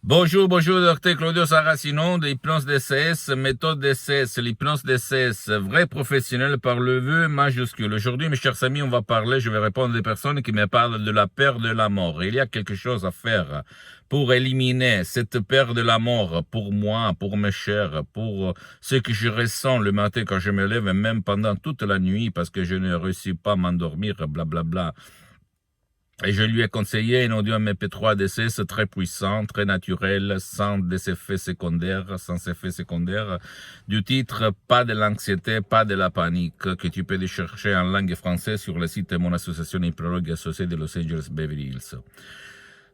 Bonjour, bonjour, docteur Claudio Saracino de l'hypnose DCS, méthode DCS, l'hypnose DCS, vrai professionnel par le vœu majuscule. Aujourd'hui, mes chers amis, je vais répondre à des personnes qui me parlent de la peur de la mort. Il y a quelque chose à faire pour éliminer cette peur de la mort pour moi, pour mes chers, pour ce que je ressens le matin quand je me lève, et même pendant toute la nuit, parce que je ne réussis pas à m'endormir, blablabla. Et je lui ai conseillé un audio MP3 DCS très puissant, très naturel, sans effets secondaires, du titre Pas de l'anxiété, pas de la panique, que tu peux chercher en langue française sur le site de mon association hypnologue associée de Los Angeles Beverly Hills.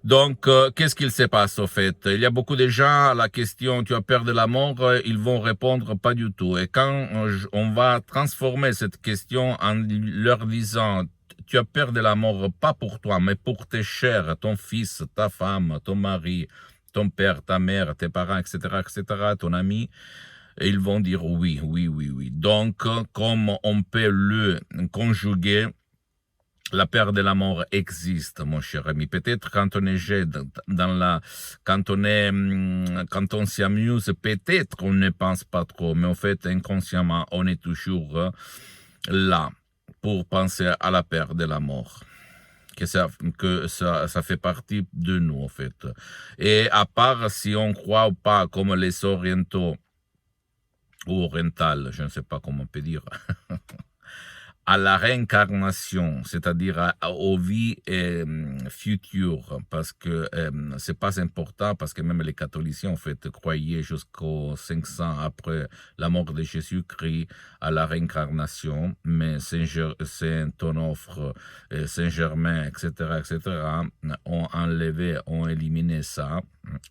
Donc, qu'est-ce qu'il se passe au fait? Il y a beaucoup de gens à la question tu as peur de la mort, ils vont répondre pas du tout. Et quand on va transformer cette question en leur disant tu as peur de la mort pas pour toi, mais pour tes chers, ton fils, ta femme, ton mari, ton père, ta mère, tes parents, etc., ton ami, et ils vont dire oui, oui, oui, oui. Donc, comme on peut le conjuguer, la peur de la mort existe, mon cher ami. Peut-être quand on est jeune, quand on s'amuse, peut-être on ne pense pas trop, mais en fait, inconsciemment, on est toujours là pour penser à la peur de la mort. Que ça fait partie de nous, en fait. Et à part si on croit ou pas, comme les orientaux, ou orientales, je ne sais pas comment on peut dire, à la réincarnation, c'est-à-dire aux vies futures, parce que c'est pas important, parce que même les catholiques, en fait, croyaient jusqu'aux 500 après la mort de Jésus-Christ à la réincarnation, mais Saint-Onofre, Saint-Germain, etc., ont enlevé, ont éliminé ça,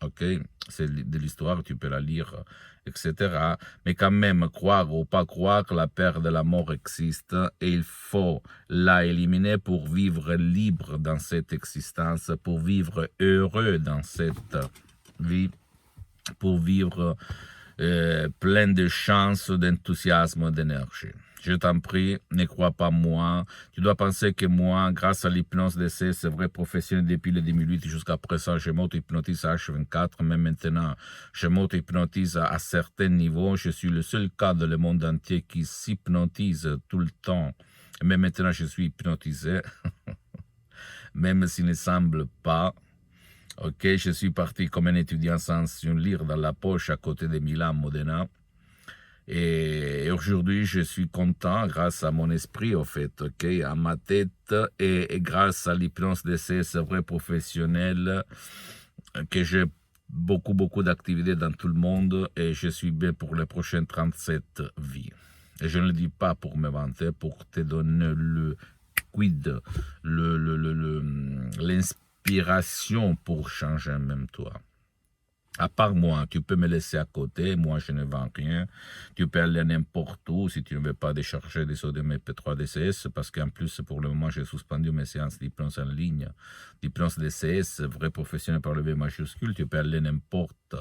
ok? C'est de l'histoire, tu peux la lire, etc. Mais quand même, croire ou pas croire, la peur de la mort existe et il faut la éliminer pour vivre libre dans cette existence, pour vivre heureux dans cette vie, pour vivre plein de chance, d'enthousiasme, d'énergie. Je t'en prie, ne crois pas moi. Tu dois penser que moi, grâce à l'hypnose d'essai, c'est vrai professionnel depuis le 2008 jusqu'à présent, je m'auto-hypnotise à H24, même maintenant, je m'auto-hypnotise à certains niveaux. Je suis le seul cas dans le monde entier qui s'hypnotise tout le temps. Même maintenant, je suis hypnotisé, même s'il ne semble pas. Ok, je suis parti comme un étudiant sans un livre dans la poche à côté de Milan, Modena. Et aujourd'hui, je suis content grâce à mon esprit, au fait, ok, à ma tête et grâce à l'hypnose d'essai, c'est vrai professionnel, que j'ai beaucoup d'activités dans tout le monde et je suis bien pour les prochaines 37 vies. Et je ne le dis pas pour me vanter, pour te donner le quid, l'inspiration pour changer même toi. À part moi, tu peux me laisser à côté, moi je ne vends rien, tu peux aller n'importe où si tu ne veux pas décharger des audios MP3 DCS, parce qu'en plus pour le moment j'ai suspendu mes séances d'hypnose en ligne, d'hypnose DCS, vrai professionnel par le V majuscule, tu peux aller n'importe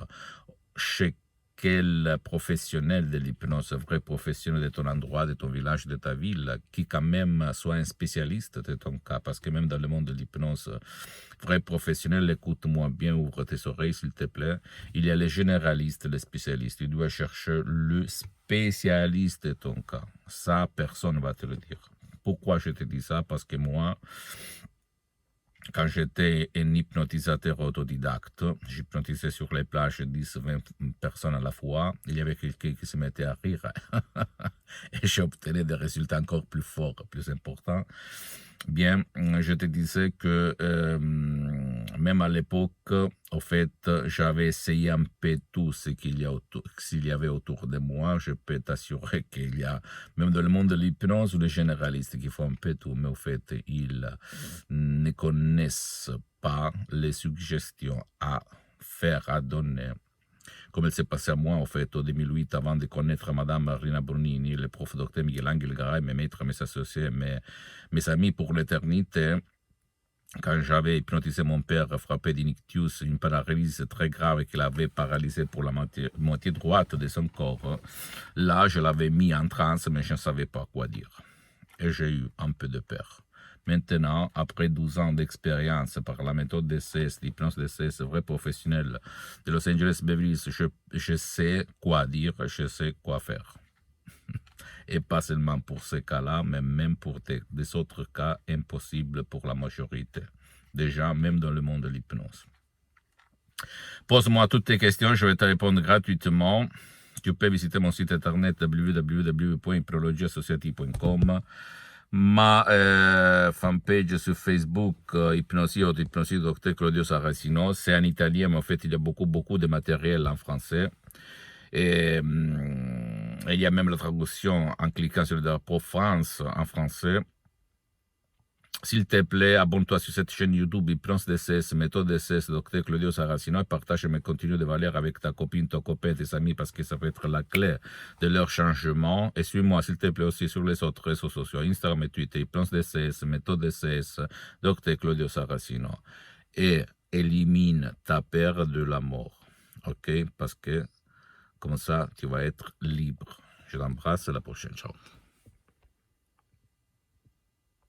chez quel professionnel de l'hypnose, vrai professionnel de ton endroit, de ton village, de ta ville, qui quand même soit un spécialiste de ton cas, parce que même dans le monde de l'hypnose, vrai professionnel, écoute-moi bien, ouvre tes oreilles s'il te plaît, il y a les généralistes, les spécialistes, tu dois chercher le spécialiste de ton cas, ça personne ne va te le dire. Pourquoi je te dis ça? Parce que moi, quand j'étais un hypnotisateur autodidacte, j'hypnotisais sur les plages 10-20 personnes à la fois. Il y avait quelqu'un qui se mettait à rire et j'obtenais des résultats encore plus forts, plus importants. Bien, je te disais que même à l'époque, au fait, j'avais essayé un peu tout ce qu'il y avait autour de moi. Je peux t'assurer qu'il y a, même dans le monde de l'hypnose, ou les généralistes qui font un peu tout, mais au fait, ils ne connaissent pas les suggestions à faire, à donner. Comme il s'est passé à moi, en fait, au 2008, avant de connaître Madame Rina Brunini, le prof docteur Miguel Angel Garay, mes maîtres, mes associés, mes amis pour l'éternité. Quand j'avais hypnotisé mon père frappé d'ictus, une paralysie très grave qu'il avait paralysé pour la moitié droite de son corps, là, je l'avais mis en transe, mais je ne savais pas quoi dire. Et j'ai eu un peu de peur. Maintenant, après 12 ans d'expérience par la méthode DCS, l'hypnose DCS, vrai professionnel de Los Angeles Beverly Hills, je sais quoi dire, je sais quoi faire. Et pas seulement pour ces cas-là, mais même pour des autres cas impossibles pour la majorité. Déjà, même dans le monde de l'hypnose. Pose-moi toutes tes questions, je vais te répondre gratuitement. Tu peux visiter mon site internet www.hypnologieassociative.com, ma fanpage sur Facebook, Hypnosie Dr Claudio Saracino. C'est en italien, mais en fait, il y a beaucoup de matériel en français. Et il y a même la traduction en cliquant sur le drapeau France en français. S'il te plaît, abonne-toi sur cette chaîne YouTube Hypnose DCS, méthode DCS, Dr Claudio Saracino, et partage mes contenus de valeur avec ta copine, ton copain, tes amis, parce que ça peut être la clé de leur changement. Et suis-moi, s'il te plaît, aussi sur les autres réseaux sociaux, Instagram et Twitter, Hypnose DCS, méthode DCS, Dr Claudio Saracino. Et élimine ta peur de la mort, ok? Parce que comme ça, tu vas être libre. Je t'embrasse, à la prochaine, ciao.